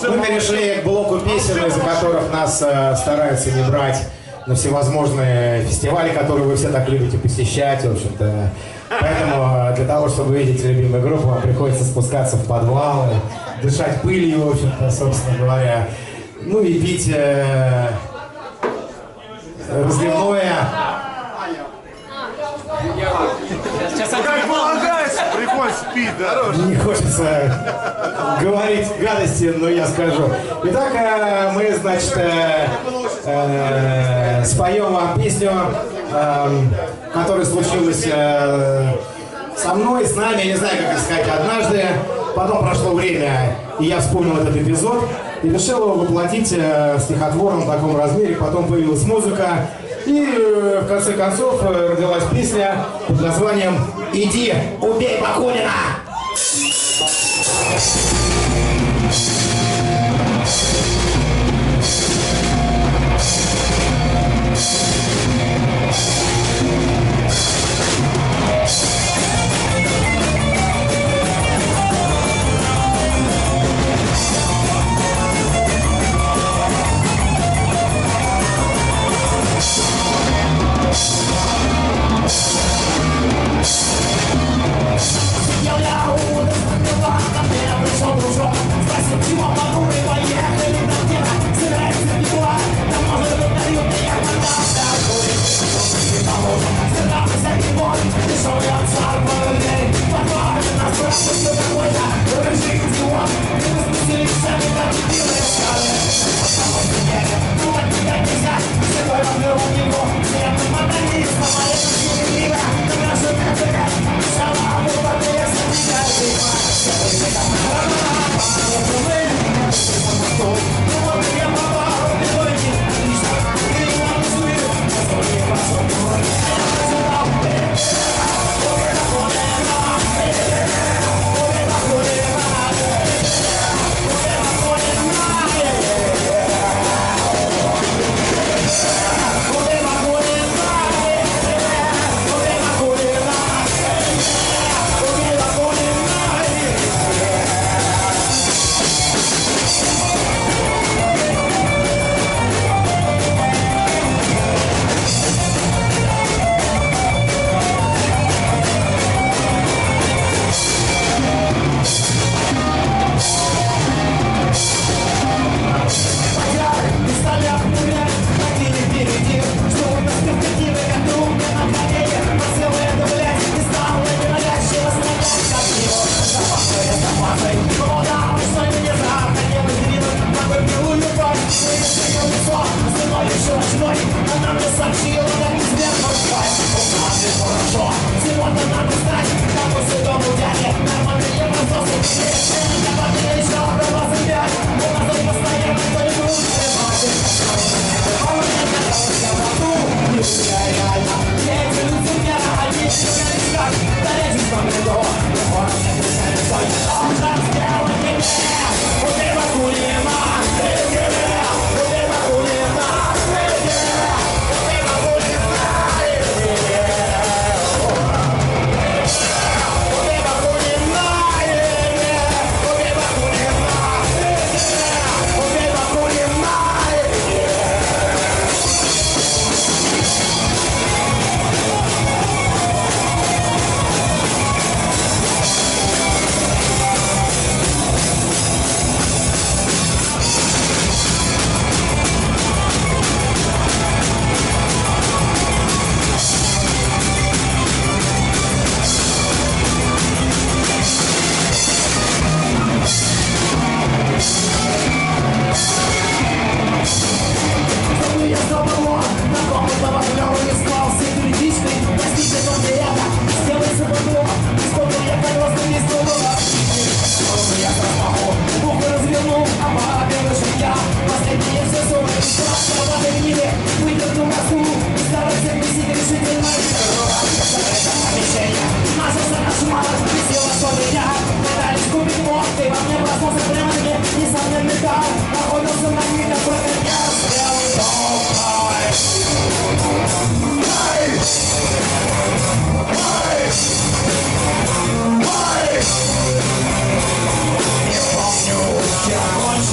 Мы перешли к блоку песен, из-за которых нас стараются не брать на всевозможные фестивали, которые вы все так любите посещать, в общем-то. Поэтому для того, чтобы увидеть любимую группу, вам приходится спускаться в подвалы, дышать пылью, в общем-то, собственно говоря. Ну и пить разливное. Как полагается, приходится пить, да? Не хочется говорить гадости, но я скажу. Итак, мы, значит, споем вам песню, которая случилась со мной, с нами, я не знаю, как сказать, однажды. Потом прошло время, и я вспомнил этот эпизод, и решил его воплотить в стихотворном таком размере. Потом появилась музыка, и в конце концов родилась песня под названием «Иди, убей Бакунина!».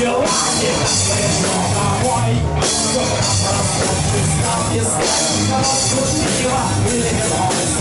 Show не знаю, кого слушать его или не